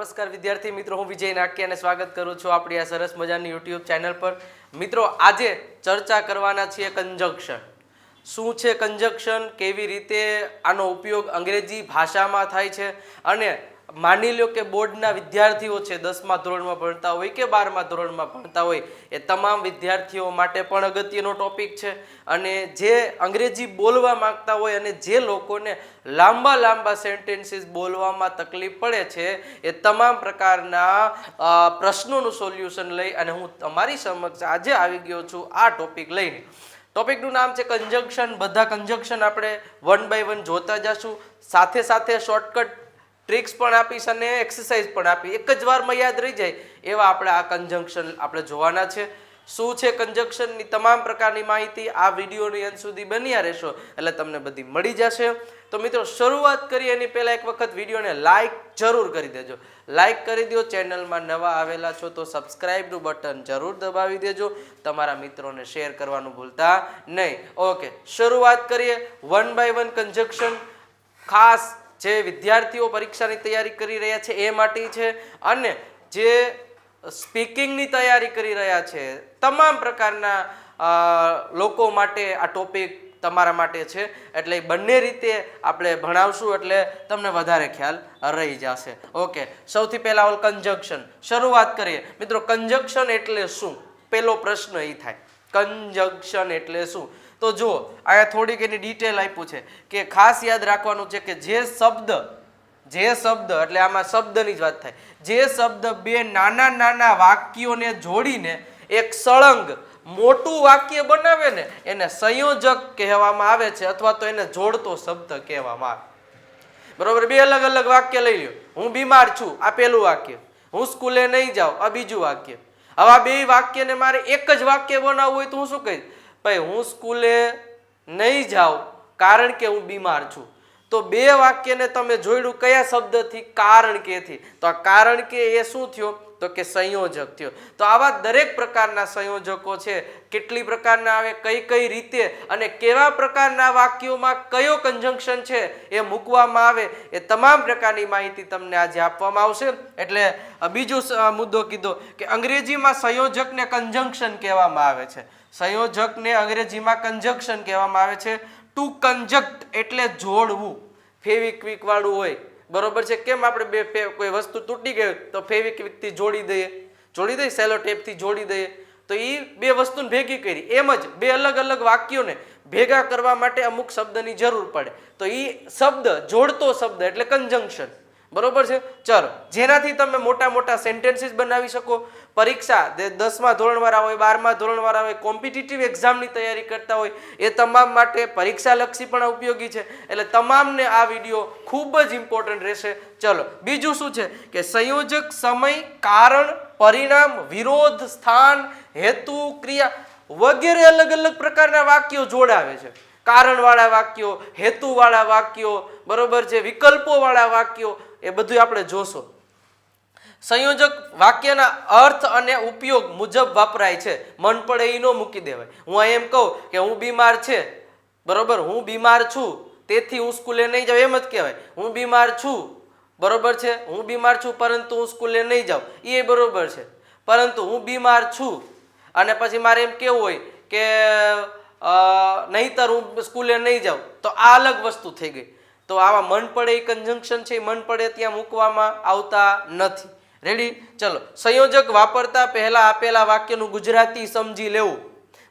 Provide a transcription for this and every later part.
નમસ્કાર વિદ્યાર્થી મિત્રો, હું વિજય નાકિયાને સ્વાગત કરું છું આપણી આ સરસ મજાની યુટ્યુબ ચેનલ પર. મિત્રો, આજે ચર્ચા કરવાના છીએ કંજક્શન. શું છે કંજક્શન, કેવી રીતે આનો ઉપયોગ અંગ્રેજી ભાષામાં થાય છે, અને માની લો કે બોર્ડના વિદ્યાર્થીઓ છે, 10મા ધોરણમાં ભણતા હોય કે 12મા ધોરણમાં ભણતા હોય, એ તમામ વિદ્યાર્થીઓ માટે પણ અગત્યનો ટોપિક છે. અને જે અંગ્રેજી બોલવા માંગતા હોય અને જે લોકોને લાંબા લાંબા સેન્ટેન્સીસ બોલવામાં તકલીફ પડે છે, એ તમામ પ્રકારના પ્રશ્નોનું સોલ્યુશન લઈ અને હું તમારી સમક્ષ આજે આવી ગયો છું આ ટોપિક લઈને. ટોપિકનું નામ છે કંજક્શન. બધા કંજક્શન આપણે 1 by 1 જોતા જશું, સાથે સાથે શોર્ટકટ ટ્રિક્સ પણ આપીશ અને એક્સરસાઇઝ પણ આપી, એક જ વારમાં યાદ રહી જાય એવા આપણે આ કંજક્શન આપણે જોવાના છે. શું છે કંજક્શનની તમામ પ્રકારની માહિતી આ વિડીયોની અંત સુધી બન્યા રહેશો એટલે તમને બધી મળી જશે. તો મિત્રો, શરૂઆત કરીએ એની પહેલાં એક વખત વિડીયોને લાઇક જરૂર કરી દેજો. લાઇક કરી દો. ચેનલમાં નવા આવેલા છો તો સબસ્ક્રાઇબનું બટન જરૂર દબાવી દેજો. તમારા મિત્રોને શેર કરવાનું ભૂલતા નહીં. ઓકે, શરૂઆત કરીએ. 1 by 1 કંજક્શન ખાસ જે વિદ્યાર્થીઓ પરીક્ષાની તૈયારી કરી રહ્યા છે એ માટે છે, અને જે સ્પીકિંગની તૈયારી કરી રહ્યા છે તમામ પ્રકારના લોકો માટે આ ટોપિક તમારા માટે છે. એટલે બંને રીતે આપણે ભણાવશું એટલે તમને વધારે ખ્યાલ રહી જશે. ઓકે, સૌથી પહેલા ઓલ કંજક્શન શરૂઆત કરીએ. મિત્રો, કંજક્શન એટલે શું? પહેલો પ્રશ્ન એ થાય, કંજક્શન એટલે શું? તો જુઓ, અહીંયા થોડીક એની ડિટેલ આપ્યું છે કે ખાસ યાદ રાખવાનું છે કે જે શબ્દ એટલે આમાં શબ્દની જ વાત થાય, જે શબ્દ બે નાના નાના વાક્યોને જોડીને એક સળંગ મોટું વાક્ય બનાવે ને એને સંયોજક કહેવામાં આવે છે, અથવા તો એને જોડતો શબ્દ કહેવામાં આવે. બરોબર, બે અલગ અલગ વાક્ય લઈ લ્યો. હું બીમાર છું, આ પહેલું વાક્ય. હું સ્કૂલે નહીં જાઉં, આ બીજું વાક્ય. હવે આ બે વાક્યને મારે એક જ વાક્ય બનાવવું હોય તો હું શું કહીશ? ભાઈ, હું સ્કૂલે નહીં જાઉં કારણ કે હું બીમાર છું. તો બે વાક્યને તમે જોડ્યું કયા શબ્દથી? કારણ કે થી. તો આ કારણ કે એ શું થયો? તો કે સંયોજક થયો. તો આવા દરેક પ્રકારના સંયોજકો છે, કેટલી પ્રકારના આવે, કઈ કઈ રીતે અને કેવા પ્રકારના વાક્યોમાં કયો કંજંક્શન છે એ મૂકવામાં આવે, એ તમામ પ્રકારની માહિતી તમને આજે આપવામાં આવશે. એટલે બીજો મુદ્દો કીધો કે અંગ્રેજીમાં સંયોજકને કંજંક્શન કહેવામાં આવે છે. સંયોજકને અંગ્રેજીમાં કંજંક્શન કહેવામાં આવે છે. ટુ કંજક્ટ એટલે જોડવું, ફેવિક્વિક વાળું હોય. બરોબર છે? કેમ આપણે કોઈ વસ્તુ તૂટી ગઈ તો ફેવિક્વિકથી જોડી દઈએ, સેલો ટેપથી જોડી દઈએ. તો એ બે વસ્તુને ભેગી કરી. એમ જ બે અલગ અલગ વાક્યોને ભેગા કરવા માટે અમુક શબ્દની જરૂર પડે. તો એ શબ્દ જોડતો શબ્દ એટલે કંજંક્શન. બરોબર છે? ચલો, જેનાથી તમે મોટા મોટા સેન્ટેન્સીસ બનાવી શકો. પરીક્ષા 10મા ધોરણવાળા હોય, 12મા ધોરણવાળા હોય, કોમ્પિટિટિવ એક્ઝામની તૈયારી કરતા હોય, એ તમામ માટે પરીક્ષાલક્ષી પણ ઉપયોગી છે. એટલે તમામને આ વિડીયો ખૂબ જ ઇમ્પોર્ટન્ટ રહેશે. ચલો, બીજું શું છે કે સંયોજક સમય, કારણ, પરિણામ, વિરોધ, સ્થાન, હેતુ, ક્રિયા વગેરે અલગ અલગ પ્રકારના વાક્યો જોડાવે છે. કારણવાળા વાક્યો, હેતુવાળા વાક્યો, બરોબર છે, વિકલ્પોવાળા વાક્યો, એ બધું આપણે જોશો. સંયોજક વાક્યના અર્થ અને ઉપયોગ મુજબ વપરાય છે. મન પડે એ ન મૂકી દેવાય. હું એમ કહું કે હું બીમાર છે, બરોબર, હું બીમાર છું તેથી હું સ્કૂલે નહીં જાઉં, એમ જ કહેવાય. હું બીમાર છું, બરોબર છે, હું બીમાર છું પરંતુ હું સ્કૂલે નહીં જાઉં, એ બરોબર છે. પરંતુ હું બીમાર છું અને પછી મારે એમ કેવું હોય કે નહીંતર હું સ્કૂલે નહીં જાઉં, તો આ અલગ વસ્તુ થઈ ગઈ. તો આવા મન પડે એ કંજંક્શન છે, મન પડે ત્યાં મૂકવામાં આવતા નથી. રેડી? ચલો, સંયોજક વાપરતા પહેલા આપેલા વાક્યનું ગુજરાતી સમજી લેવું.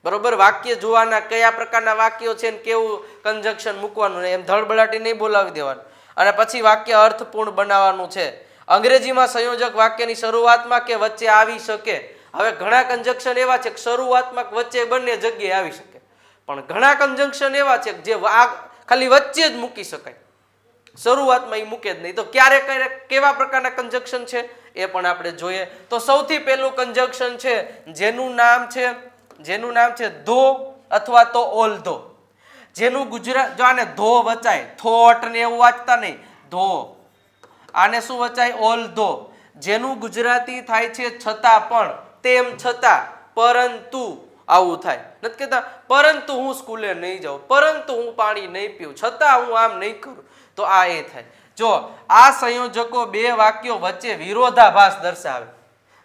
બરોબર, વાક્ય જોવાના કયા પ્રકારના વાક્યો છે ને કેવું કંજંક્શન મૂકવાનું, એમ ધડબડાટી નહીં બોલાવી દેવાનું. અને પછી વાક્ય અર્થપૂર્ણ બનાવવાનું છે. અંગ્રેજીમાં સંયોજક વાક્યની શરૂઆતમાં કે વચ્ચે આવી શકે. હવે ઘણા કંજંક્શન એવા છે કે શરૂઆતમાં વચ્ચે બંને જગ્યાએ આવી શકે, પણ ઘણા કંજંક્શન એવા છે જે ખાલી વચ્ચે જ મૂકી શકાય, શરૂઆતમાં એ મૂકે જ નહીં. તો ક્યારેક કેવા પ્રકારના કંજંક્શન છે એ પણ આપણે જોઈએ. તો સૌથી પહેલું કંજંક્શન છે જેનું નામ છે ધો અથવા તો ઓલ ધો. જેનું ગુજરાત, જો આને ધો વચાય, થોટ ને એવું વાંચતા નહીં, ધો. આને શું વચાય? ઓલ ધો. જેનું ગુજરાતી થાય છે છતાં પણ, તેમ છતાં, પરંતુ, આવું થાય. નથી કહેતા પરંતુ હું સ્કૂલે નહીં જાઉં, પરંતુ હું પાણી નહીં પીવું, છતાં હું આમ નહીં કરું, તો આ એ થાય. જો આ સંયોજકો બે વાક્યો વચ્ચે વિરોધાભાસ દર્શાવે,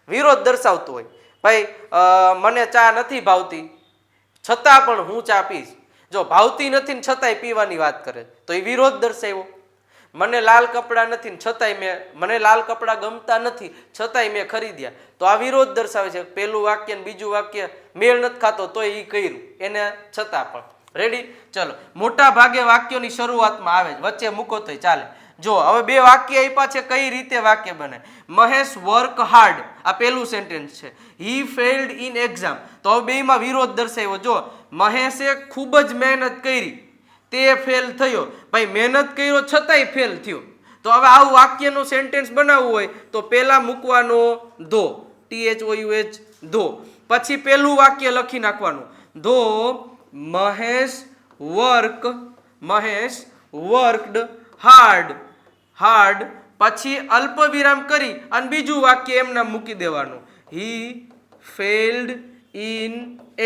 વિરોધ દર્શાવતું હોય. ભાઈ મને ચા નથી ભાવતી છતાં પણ હું ચા પીશ. જો ભાવતી નથી ને છતાંય પીવાની વાત કરે તો એ વિરોધ દર્શાવ્યો. મને લાલ કપડાં નથી ને છતાંય મને લાલ કપડાં ગમતા નથી છતાંય મેં ખરીદ્યા તો આ વિરોધ દર્શાવે છે. પેલું વાક્ય ને બીજું વાક્ય મેળ નથી ખાતો તો એ કર્યું એને છતાં પણ. રેડી? ચલો, મોટા ભાગે વાક્યોની શરૂઆતમાં આવે, વચ્ચે મૂકો તોય ચાલે. જો હવે બે વાક્ય આપ્યા છે, કઈ રીતે વાક્ય બને. મહેશ વર્ક હાર્ડ, આ પેલું સેન્ટેન્સ છે. હી ફેલ્ડ ઇન એક્ઝામ, તો હવે બેમાં વિરોધ દર્શાવ્યો. જો મહેશે ખૂબ જ મહેનત કરી, તે ફેલ થયો. ભાઈ મહેનત કર્યો છતાંય ફેલ થયો. તો હવે આવું વાક્યનું સેન્ટેન્સ બનાવવું હોય તો પહેલા મૂકવાનો ધો, THOUH ધો. પછી પેલું વાક્ય લખી નાખવાનું ધો મહેશ વર્કડ હાર્ડ. પછી અલ્પ વિરામ કરી અને બીજું વાક્ય એમના મૂકી દેવાનું હી ફેલ્ડ ઇન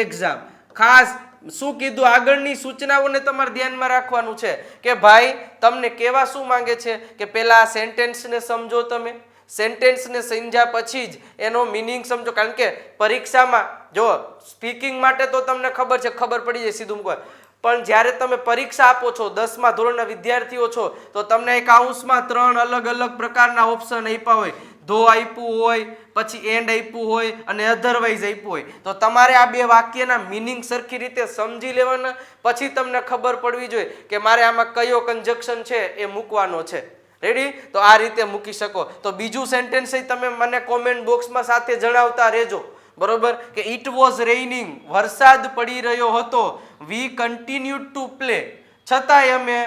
એક્ઝામ. ખાસ શું કીધું, આગળની સૂચનાઓને તમારે ધ્યાનમાં રાખવાનું છે કે ભાઈ તમને કેવા શું માંગે છે કે પહેલા સેન્ટેન્સને સમજો. તમે સેન્ટેન્સને સમજ્યા પછી જ એનો મિનિંગ સમજો. કારણ કે પરીક્ષામાં જો સ્પીકિંગ માટે તો તમને ખબર છે, ખબર પડી જાય સીધું મૂકવા. પણ જ્યારે તમે પરીક્ષા આપો છો, 10મા ધોરણના વિદ્યાર્થીઓ છો, તો તમને એક કાઉન્સમાં 3 અલગ અલગ પ્રકારના ઓપ્શન આપ્યા હોય. ધો આપ્યું હોય, પછી એન્ડ આપ્યું હોય અને અધરવાઇઝ આપ્યું હોય. તો તમારે આ બે વાક્યના મિનિંગ સરખી રીતે સમજી લેવાના, પછી તમને ખબર પડવી જોઈએ કે મારે આમાં કયો કન્જક્શન છે એ મૂકવાનો છે. રેડી? તો આ રીતે મૂકી શકો. તો બીજું સેન્ટેન્સ તમે મને કોમેન્ટ બોક્સમાં સાથે જણાવતા રહેજો. બરોબર? કે ઇટ વોઝ રેઇનિંગ, વરસાદ પડી રહ્યો હતો. વી કન્ટિન્યુડ ટુ પ્લે, છતાંય અમે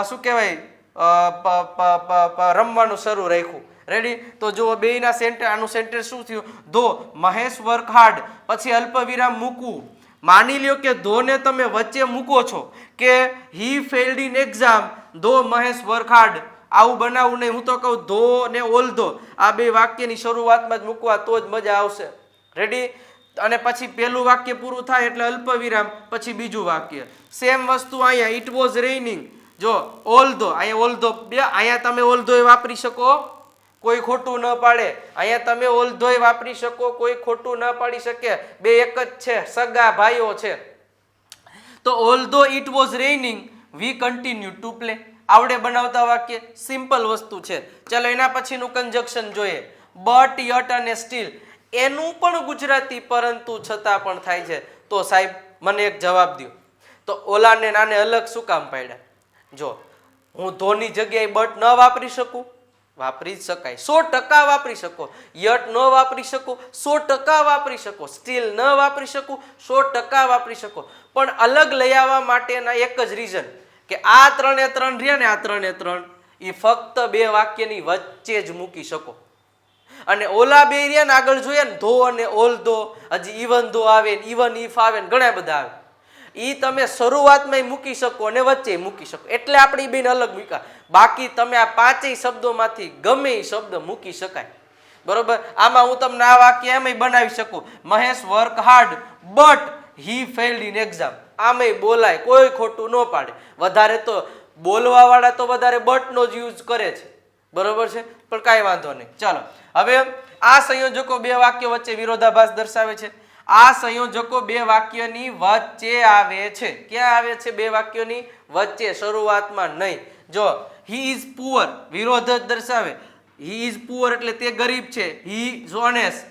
શું કહેવાય રમવાનું શરૂ રાખ્યું. રેડી? તો જુઓ બેયના સેન્ટેન્સ, આનું સેન્ટેન્સ શું થયું? ધો મહેશ વર્ક હાર્ડ, પછી અલ્પ વિરામ મૂકવું. માની લ્યો કે ધોને તમે વચ્ચે મૂકો છો કે હી ફેલ્ડ ઇન એક્ઝામ ધો મહેશ વર્ક હાર્ડ. આવું બનાવવું નહીં. હું તો કહું ધો ને ઓલ ધો આ બે વાક્યની શરૂઆતમાં જ મૂકવા તો જ મજા આવશે. રેડી? અને પછી પેલું વાક્ય પૂરું થાય એટલે અલ્પ વિરામ, પછી બીજું વાક્ય. સેમ વસ્તુ અહીંયા ઇટ વોઝ રેઇનિંગ. જો ઓલ ધો, અહીંયા ઓલ ધો, અહીંયા તમે ઓલ ધો વાપરી શકો, કોઈ ખોટું ન પાડે. અહીંયા તમે ઓલ ધો વાપરી શકો, કોઈ ખોટું ન પાડી શકે. બે એક જ છે, સગા ભાઈઓ છે. તો ઓલ ધો it was રેઇનિંગ V continue to play. આવડે બનાવતા વાક્ય, સિમ્પલ વસ્તુ છે. ચલો એના પછીનું કન્જક્શન જોઈએ. બટ, યટ અને સ્ટીલ. એનું પણ ગુજરાતી પરંતુ છતાં પણ થાય છે. તો સાહેબ મને એક જવાબ દો, તો ઓલાને નાને અલગ શું કામ પાડ્યા? જો હું ધોની જગ્યાએ બટ ન વાપરી શકું? વાપરી જ શકાય, 100% વાપરી શકો. યટ ન વાપરી શકો, 100% વાપરી શકો. સ્ટીલ ન વાપરી શકું, 100% વાપરી શકો. પણ અલગ લઈ આવવા માટેના એક જ રીઝન કે આ 3 એ 3 રહ્યા ને, આ 3 એ 3 એ ફક્ત બે વાક્યની વચ્ચે જ મૂકી શકો. અને ઓલા બે રહ્યા ને આગળ જોઈએ ને, ધો અને ઓલ ધો, હજી ઇવન ધો આવે, ઇવન ઇફ આવે ને ઘણા બધા આવે. એ તમે શરૂઆતમાં મૂકી શકો અને વચ્ચે મૂકી શકો. એટલે આપણી બેન અલગ મૂક્યા. બાકી તમે આ 5 શબ્દોમાંથી ગમે એ શબ્દ મૂકી શકાય. બરોબર? આમાં હું તમને આ વાક્ય એમ બનાવી શકું, Mahesh work hard but he failed in exam. આમે બોલાય, કોઈ ખોટું ન પાડે. વધારે તો બોલવા વાળા તો વધારે બટ નો જ યુઝ કરે છે. બરોબર છે? પણ કાંઈ વાંધો નહીં. ચાલો હવે આ સંયોજકો બે વાક્યો વચ્ચે વિરોધાભાસ દર્શાવે છે. આ સંયોજકો બે વાક્યની વચ્ચે આવે છે. ક્યાં આવે છે? બે વાક્યોની વચ્ચે, શરૂઆતમાં નહીં. જો હી ઇઝ પુઅર, વિરોધ જ દર્શાવે. હી ઇઝ પુઅર એટલે તે ગરીબ છે. હી ઇઝ ઓનેસ્ટ,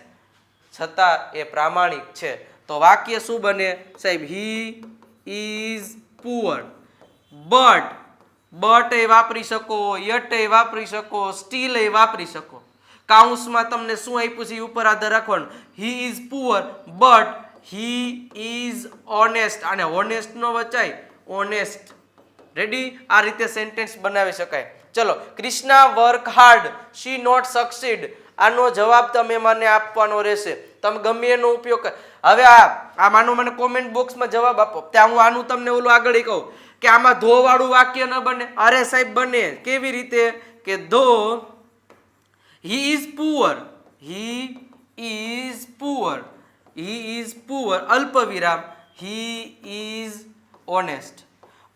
છતાં એ પ્રામાણિક છે. તો વાક્ય શું બને સાહેબ? હી ઇઝ પુઅર બટ એ વાપરી શકો, યટ એ વાપરી શકો, સ્ટીલ એ વાપરી શકો. કાઉન્સમાં તમને શું આપ્યું છે ઉપર આધાર રાખવાનું. He is poor but he is honest. અને ઓનેસ્ટ નો વચાય, ઓનેસ્ટ. રેડી? આ રીતે સેન્ટેન્સ બનાવી શકાય. ચલો, Krishna work hard she not succeed. આનો જવાબ તમે મને આપવાનો રહેશે. તમે ગમે એનો ઉપયોગ કર. હવે આ માનો મને કોમેન્ટ બોક્સમાં જવાબ આપો, ત્યાં હું આનું તમને ઓલું આગળ કહું કે આમાં ધો વાળું વાક્ય ન બને. અરે સાહેબ બને. કેવી રીતે? કે ધો he is poor અલ્પ વિરામ he is honest.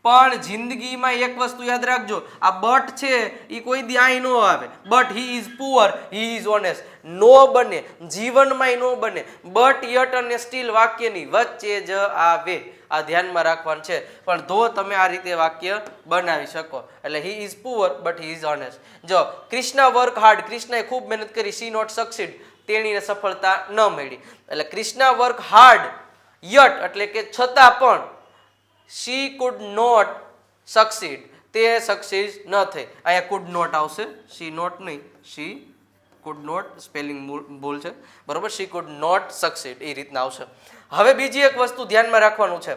પણ જિંદગીમાં એક વસ્તુ યાદ રાખજો, આ બટ છે એ કોઈ દી આઈ નો આવે. But he is poor, he is honest, નો બને, જીવનમાંય નો બને. બટ યટ અને સ્ટીલ વાક્યની વચ્ચે જ આવે, આ ધ્યાનમાં રાખવાનું છે. પણ ધો તમે આ રીતે વાક્ય બનાવી શકો. એટલે હી is poor but he is honest. જો કૃષ્ણા વર્ક હાર્ડ, કૃષ્ણએ ખૂબ મહેનત કરી, શી નોટ સક્સીડ, તેણીને સફળતા ન મળી. એટલે કૃષ્ણા વર્ક હાર્ડ યટ એટલે કે છતાં પણ, she could not succeed, તે સક્સીડ ન થઈ. અહીંયા could not આવશે, she not નહીં, she could not, સ્પેલિંગ ભૂલ છે બરોબર, she could not succeed એ રીતના આવશે. હવે બીજી એક વસ્તુ ધ્યાનમાં રાખવાનું છે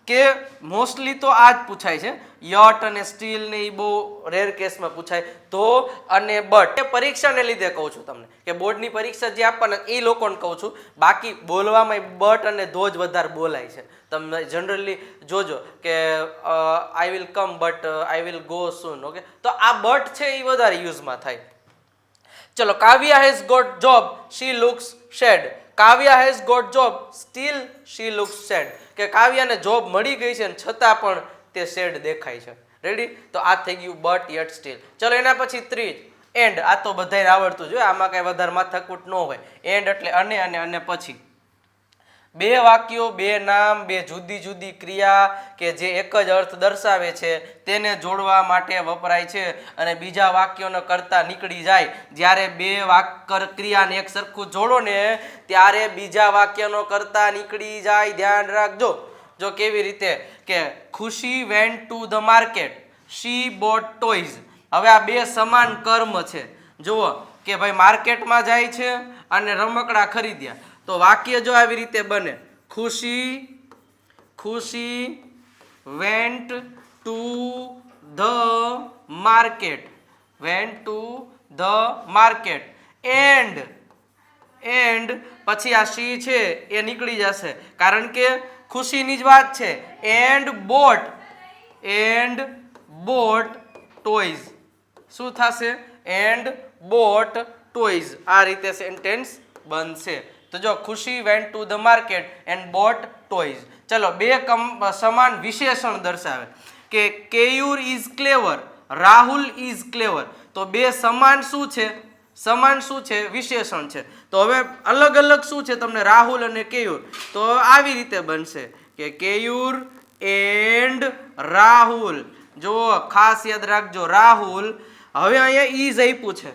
કે મોસ્ટલી તો આ જ પૂછાય છે, યટ અને સ્ટીલ ને એ બહુ રેર કેસમાં પૂછાય. ધો અને બટ પરીક્ષાને લીધે કહું છું તમને, કે બોર્ડની પરીક્ષા જે આપવાના એ લોકોને કહું છું. બાકી બોલવામાં બટ અને ધો જ વધારે બોલાય છે. તમે જનરલી જોજો કે I will come but I will go soon. Okay, તો આ બટ છે એ વધારે યુઝમાં થાય. ચલો, Kavya has got job, she looks sad. Kavya has got job, still she looks sad. કે કાવ્યાને જોબ મળી ગઈ છે ને છતાં પણ તે સેડ દેખાય છે. રેડી? તો આ થઈ ગયું બટ યટ સ્ટીલ. ચલો, એના પછી ત્રીજ એન્ડ. આ તો બધાને આવડતું જોઈએ, આમાં કઈ વધારે માથાકૂટ ન હોય. એન્ડ એટલે અને પછી બે વાક્યો, બે નામ, બે જુદી જુદી ક્રિયા કે જે એક જ અર્થ દર્શાવે છે તેને જોડવા માટે વપરાય છે. અને બીજા વાક્યોનો કરતા નીકળી જાય. જ્યારે બે ક્રિયાને એક સરખું જોડો ને ત્યારે બીજા વાક્યનો કરતા નીકળી જાય. ધ્યાન રાખજો. જો કેવી રીતે કે Khushi went to the market, she bought toys. હવે આ બે સમાન કર્મ છે. જુઓ કે ભાઈ માર્કેટમાં જાય છે અને રમકડા ખરીદ્યા, તો વાક્ય જો આવી રીતે બને, ખુશી went to the market, vent to the market, and પછી આ શી છે એ નીકળી જશે કારણ કે ખુશીની જ વાત છે. And boat toys. શું થશે? And boat toys. આ રીતે સેન્ટેન્સ બનશે. તો જો ખુશી went to the market and boat toys. ચલો, બે સમાન વિશેષણ દર્શાવે કે Keyur is clever, Rahul is clever. તો બે સમાન શું છે? સમાન શું છે? વિશેષણ છે. તો હવે અલગ અલગ શું છે તમને? રાહુલ અને કેયુર. તો આવી રીતે બનશે કે કેયુર એન્ડ રાહુલ. જો ખાસ યાદ રાખજો, રાહુલ. હવે અહીંયા ઈઝ આપ્યું છે,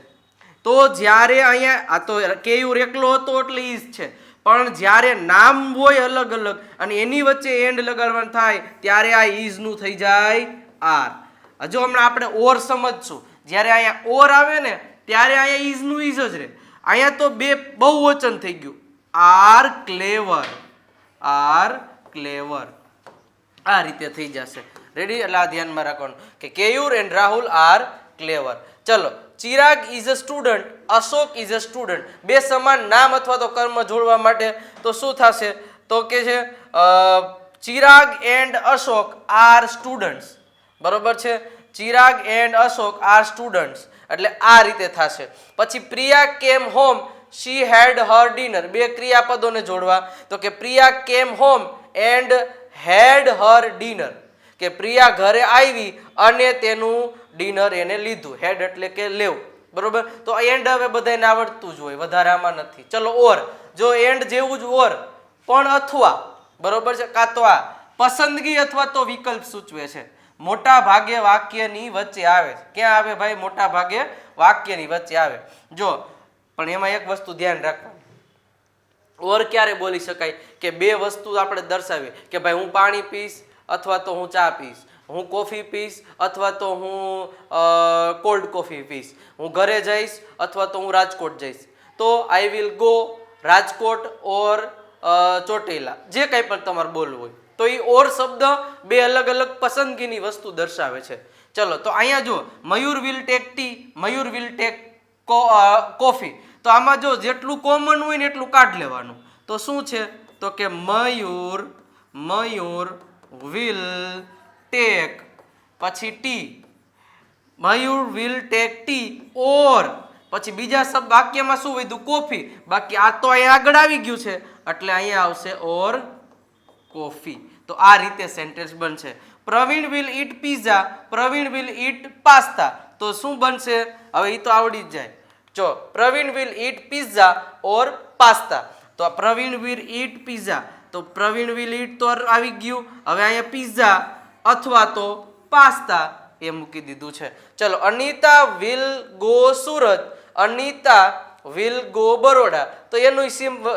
તો જ્યારે અહીંયા આ તો કેયુર એકલો હતો એટલે ઈઝ છે, પણ જ્યારે નામ હોય અલગ અલગ અને એની વચ્ચે એન્ડ લગાડવાનું થાય ત્યારે આ ઈઝ નું થઈ જાય આર. હજુ હમણાં આપણે ઓર સમજશું. જ્યારે અહીંયા ઓર આવે ને ત્યારે અહીંયા ઈઝ નું ઈઝ જ રહે. અહીંયા તો બે બહુવચન થઈ ગયું, આર ક્લેવર, આર ક્લેવર. આ રીતે થઈ જશે. રેડી? એટલે આ ધ્યાનમાં રાખવાનું કે કેયુર એન્ડ રાહુલ આર ક્લેવર. ચલો, Chirag is a student, Ashok is a student. બે સમાન નામ અથવા તો કર્મ જોડવા માટે તો શું થશે? તો કે છે Chirag and Ashok are students. બરોબર છે? Chirag and Ashok are students. એટલે આ રીતે થશે. પછી પ્રિયા કેમ હોમ, શી હેડ હર ડિનર. બે ક્રિયાપદોને જોડવા તો કે Priya came home and had her dinner. કે પ્રિયા ઘરે આવી અને તેનું ડિનર એને લીધું. હેડ એટલે કે લેવું. બરોબર? તો એન્ડ હવે બધાને આવડતું જ હોય, વધારે આમાં નથી. ચલો, ઓર. જો એન્ડ જેવું જ ઓર, પણ અથવા. બરોબર છે? કાં તો આ પસંદગી અથવા તો વિકલ્પ સૂચવે છે. મોટા ભાગે વાક્યની વચ્ચે આવે છે. ક્યાં આવે ભાઈ? મોટા ભાગે વાક્યની વચ્ચે આવે. જો પણ એમાં એક વસ્તુ ધ્યાન રાખવાનું, ઓર ક્યારે બોલી શકાય કે બે વસ્તુ આપણે દર્શાવીએ કે ભાઈ હું પાણી પીશ અથવા તો હું ચા પીશ, હું કોફી પીશ અથવા તો હું કોલ્ડ કોફી પીશ, હું ઘરે જઈશ અથવા તો હું રાજકોટ જઈશ. તો આઈ વિલ ગો રાજકોટ ઓર ચોટીલા, જે કંઈ પણ તમારે બોલવું હોય. તો એ ઓર શબ્દ બે અલગ અલગ પસંદગીની વસ્તુ દર્શાવે છે. ચલો, તો અહીંયા જો Mayur will take tea, Mayur will take coffee. તો આમાં જો જેટલું કોમન હોય ને એટલું કાઢ લેવાનું. તો શું છે? તો કે મયુર વિલ ટેક, પછી tea, Mayur will take tea or, પછી બીજા શબ્દ વાક્યમાં શું વધ્યું? કોફી. બાકી આ તો અહીંયા આગળ આવી ગયું છે એટલે અહીંયા આવશે ઓર કોફી. તો આ રીતે સેન્ટેન્સ બનશે. Praveen will eat pizza, Praveen will eat pasta. તો શું બનશે? હવે એ તો આવડી જ જાય. જો Praveen will eat pizza or pasta, તો પ્રવીણ વિલ ઈટ પીઝા, તો પ્રવીણ વિલ ઈટ તો આવી ગયું. હવે અહીંયા પીઝા અથવા તો પાસ્તા એ મૂકી દીધું છે. ચલો, Anita will go Surat, Anita will go Baroda. તો એનું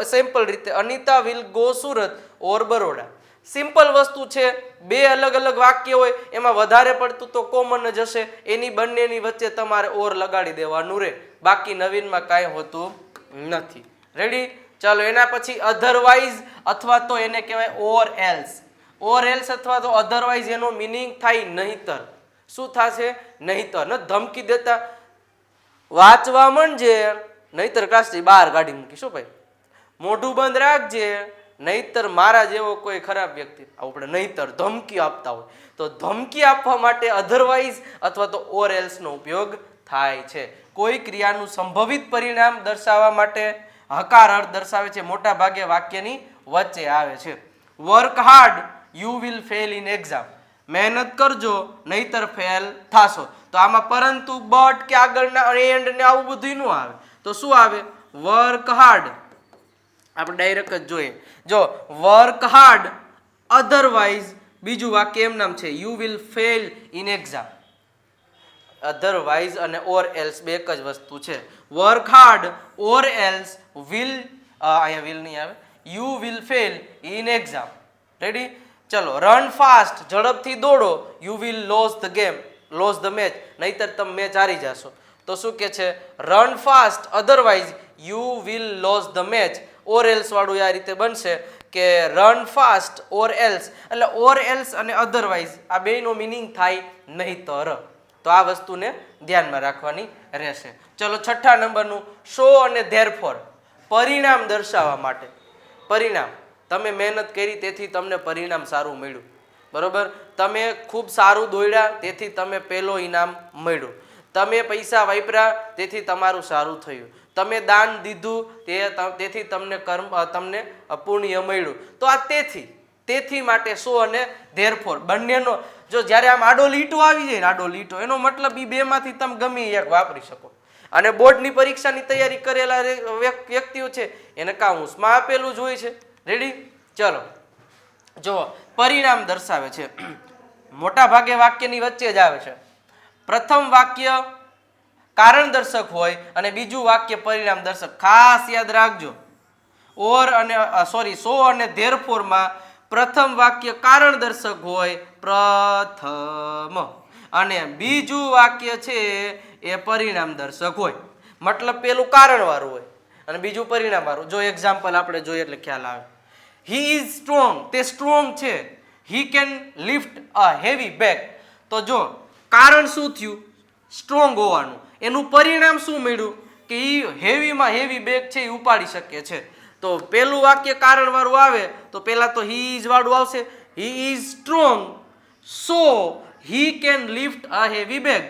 સિમ્પલ રીતે Anita will go Surat or Baroda. Simple વસ્તુ છે. બે અલગ અલગ વાક્ય હોય એમાં વધારે પડતું તો કોમન જ હશે, એની બંનેની વચ્ચે તમારે ઓર લગાડી દેવાનું રહે, બાકી નવીનમાં કાંઈ હોતું નથી. રેડી? ચાલો, એના પછી અધરવાઇઝ અથવા તો એને કહેવાય ઓર એલ્સ. ઓર એલ્સ અથવા તો અધરવાઇઝ એનો મિનિંગ થાય નહીતર. શું થશે? નહીતર. ન ધમકી દેતા વાંચવા માંડજે નહીતર ક્લાસથી બહાર કાઢી મૂકીશું ભાઈ, મોઢું બંધ રાખજે નહીતર મારા જેવો કોઈ ખરાબ વ્યક્તિ. આપણે નહીતર ધમકી આપતા હોય તો ધમકી આપવા માટે અધરવાઇઝ અથવા તો ઓર એલ્સ નો ઉપયોગ થાય છે. કોઈ ક્રિયાનું સંભવિત પરિણામ દર્શાવવા માટે હકાર અર્થ દર્શાવે છે, મોટા ભાગે વાક્યની વચ્ચે આવે છે. Work hard you will fail in exam. મહેનત કરજો નહીતર ફેલ થાશો. તો આમાં પરંતુ, બટ કે આગળના એન્ડ ને આવું બધું ન આવે. તો શું આવે? Work hard. આપણે ડાયરેક્ટ જ જોઈએ. જો વર્ક હાર્ડ અધરવાઇઝ બીજું વાક્ય એમ નામ છે you will fail in exam. Otherwise અને ઓર એલ્સ બે એક જ વસ્તુ છે. Work hard or else will, અહીંયા વિલ નહીં આવે, you will fail in exam. Ready? ચલો, રન ફાસ્ટ ઝડપથી દોડો, you will lose the game, lose the match, નહીતર તમે મેચ હારી જશો. તો શું કે છે? Run fast otherwise you will lose the match. Or else વાળું આ રીતે બનશે કે રન ફાસ્ટ ઓર એલ્સ, એટલે ઓર એલ્સ અને અધરવાઇઝ આ બેયનો મિનિંગ થાય નહીતર. તો આ વસ્તુને ધ્યાનમાં રાખવાની રહેશે. ચલો, છઠ્ઠા નંબરનું શો અને ધેરફોર. પરિણામ દર્શાવવા માટે. પરિણામ, તમે મહેનત કરી તેથી તમને પરિણામ સારું મળ્યું, બરોબર? તમે ખૂબ સારું દોડ્યા તેથી તમે પહેલો ઇનામ મળ્યું, તમે પૈસા વાપર્યા તેથી તમારું સારું થયું, તમે દાન દીધું તેથી તમને પુણ્ય મળ્યું. તો આ તેથી માટે શો અને ધેરફોર બંનેનો, જો જ્યારે આમ આડો લીટો આવી જાય ને, આડો લીટો, એનો મતલબ એ બેમાંથી તમે ગમે એક વાપરી શકો. અને બોર્ડની પરીક્ષાની તૈયારી કરેલા વ્યક્તિઓ છે એને કાઉન્સમાં આપેલું જ હોય છે. રેડી? ચલો, જો પરિણામ દર્શાવે છે, મોટા ભાગે વાક્યની વચ્ચે જ આવે છે. પ્રથમ વાક્ય કારણ દર્શક હોય અને બીજું વાક્ય પરિણામ દર્શક. ખાસ યાદ રાખજો, સો અને ધેરફોરમાં પ્રથમ વાક્ય કારણ દર્શક હોય, પ્રથમ, અને બીજું વાક્ય છે એ પરિણામ દર્શક હોય. મતલબ પેલું કારણ વાળું હોય અને બીજું પરિણામ વાળું. જો એક્ઝામ્પલ આપણે જોઈએ એટલે ખ્યાલ આવે. હી ઇઝ સ્ટ્રોંગ, તે સ્ટ્રોંગ છે. He can lift a heavy bag. તો જો કારણ શું થયું? સ્ટ્રોંગ હોવાનું. એનું પરિણામ શું મળ્યું? કે એ હેવીમાં હેવી બેગ છે એ ઉપાડી શકે છે. તો પેલું વાક્ય કારણ વાળું આવે તો પેલા તો હી ઇઝ વાળું આવશે. He is strong so he can lift a heavy bag,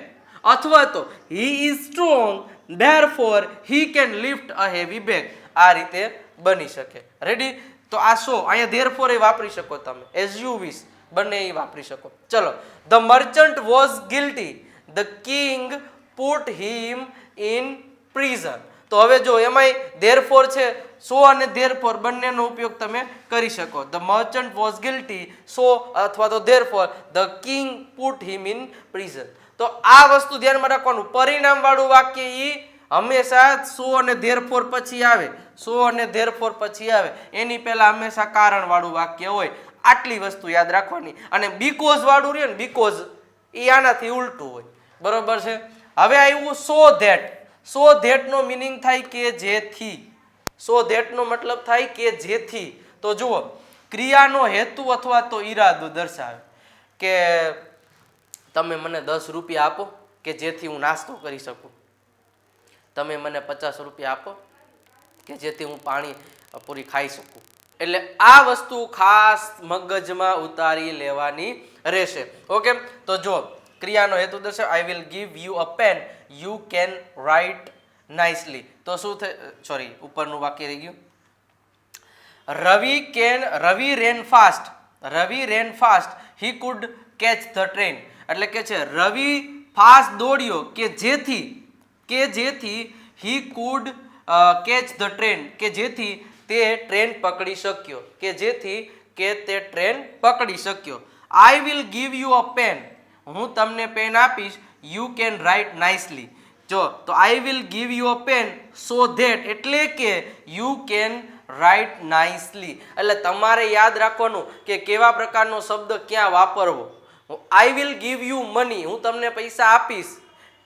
અથવા તો he is strong therefore he can lift a heavy bag. આ રીતે બની શકે. રેડી? તો આ સો, અહીંયા ધેરફોર એ વાપરી શકો તમે, એઝ યુ વિશ, બંને એ વાપરી શકો. ચલો, the merchant was guilty, the king put him in prison. તો હવે જો એમાંય ધેરફોર છે, સો અને ધેરફોર બંનેનો ઉપયોગ તમે કરી શકો. ધ મર્ચન્ટ વોઝ ગિલ્ટી, સો અથવા તો therefore, the king put him in prison. તો આ વસ્તુ ધ્યાનમાં રાખવાનું. પરિણામ વાળું વાક્ય ઈ હંમેશા સો અને ધેરફોર પછી આવે, સો અને ધેરફોર પછી આવે, એની પહેલા હંમેશા કારણ વાળું વાક્ય હોય. આટલી વસ્તુ યાદ રાખવાની. અને બીકોઝ વાળું રહે ને, બીકોઝ એ આનાથી ઉલટું હોય, બરોબર છે? હવે આવ્યું સો ધેટ. સો ધેટ નો મિનિંગ થાય કે જેથી. સો ધેટ નો મતલબ થાય કે જેથી. તો જુઓ, ક્રિયાનો હેતુ અથવા તો ઈરાદો દર્શાવે કે તમે મને 10 રૂપિયા આપો કે જેથી હું નાસ્તો કરી શકું, તમે મને 50 રૂપિયા આપો કે જેથી હું પાણી પૂરી ખાઈ શકું. એટલે આ વસ્તુ ખાસ મગજમાં ઉતારી લેવાની રહેશે. ઓકે? તો જો ક્રિયાનો હેતુ દર્શાવે, I will give you a pen you can write nicely. તો શું થાય? સોરી, ઉપરનું વાક્ય રહી ગયું. Ravi ran fast, he could catch the train, એટલે કે છે રવિ ફાસ્ટ દોડ્યો કે જેથી he could catch the train, કે જેથી તે ટ્રેન પકડી શક્યો, કે જેથી કે તે ટ્રેન પકડી શક્યો. I will give you a pen, હું તમને પેન આપીશ. You can write nicely. જો તો I will give you a pen so that, એટલે કે યુ કેન રાઇટ નાઇસલી, એટલે તમારે યાદ રાખવાનું કે કેવા પ્રકારનો શબ્દ ક્યાં વાપરવો. I will give you money, હું તમને પૈસા આપીશ.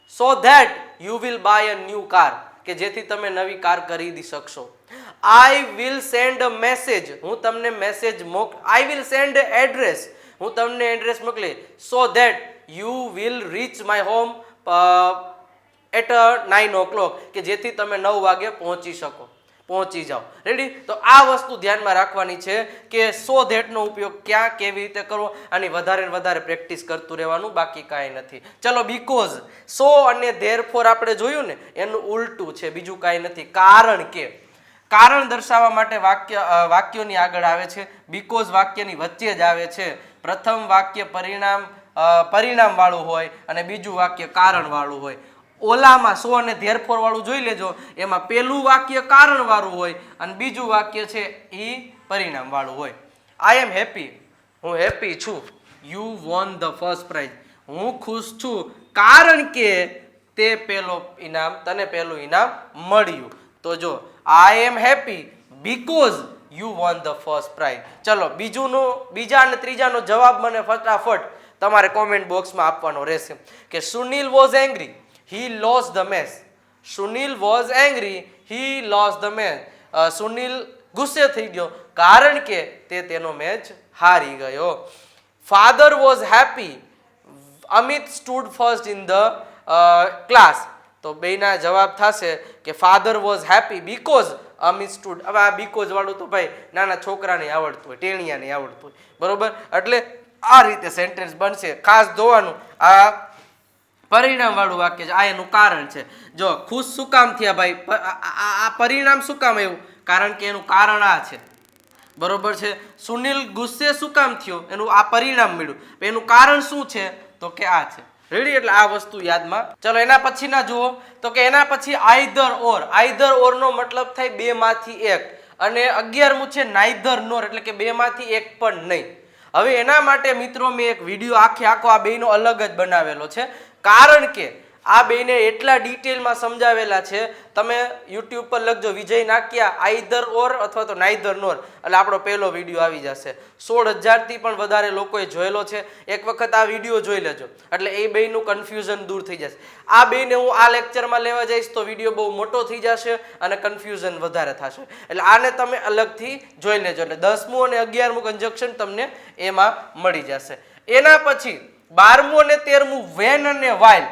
So that you will buy a new car, કે જેથી તમે નવી કાર ખરીદી શકશો. I will send a message, હું તમને message I will send address, હું તમને એડ્રેસ મોકલી. So that you will reach my home at 9 o'clock, કે જેથી તમે 9 વાગે પહોંચી જાઓ. રેડી? તો આ વસ્તુ ધ્યાનમાં રાખવાની છે કે સો ધેટનો ઉપયોગ ક્યાં કેવી રીતે કરવો, આની વધારે ને વધારે પ્રેક્ટિસ કરતું રહેવાનું, બાકી કાંઈ નથી. ચલો, બીકોઝ, સો અને ધેરફોર આપણે જોયું ને, એનું ઉલટું છે, બીજું કાંઈ નથી. કારણ કે, કારણ દર્શાવવા માટે વાક્યોની આગળ આવે છે. બીકોઝ વાક્યની વચ્ચે જ આવે છે. પ્રથમ વાક્ય પરિણામ વાળું હોય અને બીજું વાક્ય કારણ વાળું હોય. ઓલામાં સો અને ધેરફોર વાળું જોઈ લેજો, એમાં પહેલું વાક્ય કારણ વાળું હોય અને બીજું વાક્ય છે એ પરિણામ વાળું હોય. આઈ એમ હેપી, હું હેપી છું. You won the first price, હું ખુશ છું કારણ કે તને પહેલું ઇનામ મળ્યું. તો જો I am happy because you won the first prize. ચલો, બીજા અને ત્રીજાનો જવાબ મને ફટાફટ તમારે કોમેન્ટ બોક્સમાં આપવાનો રહેશે. કે Sunil was angry, he lost the match. Sunil was angry, he lost the match. Sunil ગુસ્સે થઈ ગયો કારણ કે તે તેનો મેચ હારી ગયો. Father was happy, Amit stood first in the class. તો બેના જવાબ થશે કે father was happy because Amit stood. હવે આ બીકોઝ વાળું તો ભાઈ નાના છોકરાને આવડતું હોય, ટેણિયાને આવડતું હોય, બરોબર? એટલે આ રીતે સેન્ટેન્સ બનશે. ખાસ જોવાનું, આ પરિણામ વાળું વાક્ય છે, આ એનું કારણ છે. જો ખુશ શું કામ થયા ભાઈ, આ પરિણામ શું કામ આવ્યું? કારણ કે એનું કારણ આ છે, બરોબર છે. સુનિલ ગુસ્સે શું કામ થયો? એનું આ પરિણામ મળ્યું. એનું કારણ શું છે? તો કે આ છે. રેડી? એટલે આ વસ્તુ યાદમાં. ચલો, એના પછીના જુઓ તો કે એના પછી આઈધર ઓર નો મતલબ થાય બે માંથી એક, અને 11મું છે નાઈધર નોર, એટલે કે બે માંથી એક પણ નહીં. હવે એના માટે મિત્રો મેં એક વિડીયો આખો આ બેનો અલગ જ બનાવેલો છે, કારણ કે આ બેને એટલા ડિટેલમાં સમજાવેલા છે. તમે યુટ્યુબ પર લખજો વિજય નાકિયા આઈધર ઓર અથવા તો નાઈધર નોર, એટલે આપણો પહેલો વિડીયો આવી જશે. 16,000થી પણ વધારે લોકોએ જોયેલો છે. એક વખત આ વિડીયો જોઈ લેજો, એટલે એ બેનું કન્ફ્યુઝન દૂર થઈ જશે. આ બેને હું આ લેક્ચરમાં લેવા જઈશ તો વિડીયો બહુ મોટો થઈ જશે અને કન્ફ્યુઝન વધારે થશે. એટલે આને તમે અલગથી જોઈ લેજો, એટલે 10મું અને 11મું કન્જક્શન તમને એમાં મળી જશે. એના પછી 12મું અને 13મું વેન અને વાઇલ,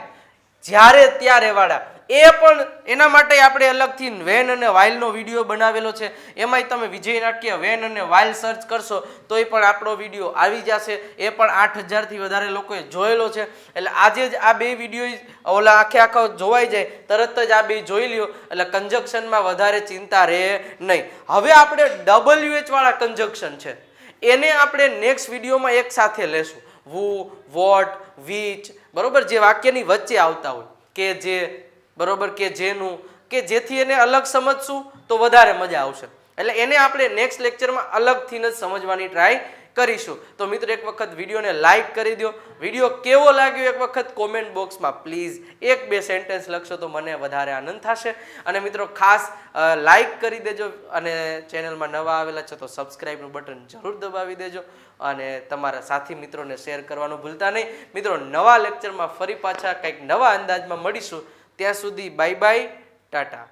જ્યારે ત્યારે વાળા, એ પણ એના માટે આપણે અલગથી વેન અને વાઇલનો વિડીયો બનાવેલો છે. એમાંય તમે વિજય નાટ્ય વેન અને વાઇલ સર્ચ કરશો તોય પણ આપણો વિડીયો આવી જશે. એ પણ 8,000થી વધારે લોકોએ જોયેલો છે. એટલે આજે જ આ બે વિડીયો ઓલા આખો જોવાઈ જાય તરત જ આ બે જોઈ લ્યો, એટલે કન્જક્શનમાં વધારે ચિંતા રહે નહીં. હવે આપણે WH વાળા કન્જક્શન છે એને આપણે નેક્સ્ટ વિડીયોમાં એક સાથે લેશું. વુ, વોટ, વિચ, બરોબર, જે વાક્યની વચ્ચે આવતા હોય, કે જે, બરોબર, કે જેનું, કે જેથી એને અલગ સમજશું તો વધારે મજા આવશે. એટલે એને આપણે નેક્સ્ટ લેક્ચરમાં અલગથી જ સમજવાની ટ્રાય કરીશું. તો મિત્રો એક વખત વિડીયોને લાઈક કરી દો. વિડીયો કેવો લાગ્યો એક વખત કોમેન્ટ બોક્સમાં પ્લીઝ 1-2 સેન્ટેન્સ લખશો તો મને વધારે આનંદ થશે. અને મિત્રો ખાસ લાઈક કરી દેજો, અને ચેનલમાં નવા આવેલા છો તો સબસ્ક્રાઈબનું બટન જરૂર દબાવી દેજો, અને તમારા સાથી મિત્રોને શેર કરવાનું ભૂલતા નહીં. મિત્રો નવા લેક્ચરમાં ફરી પાછા કંઈક નવા અંદાજમાં મળીશું. ત્યાં સુધી બાય બાય, ટાટા.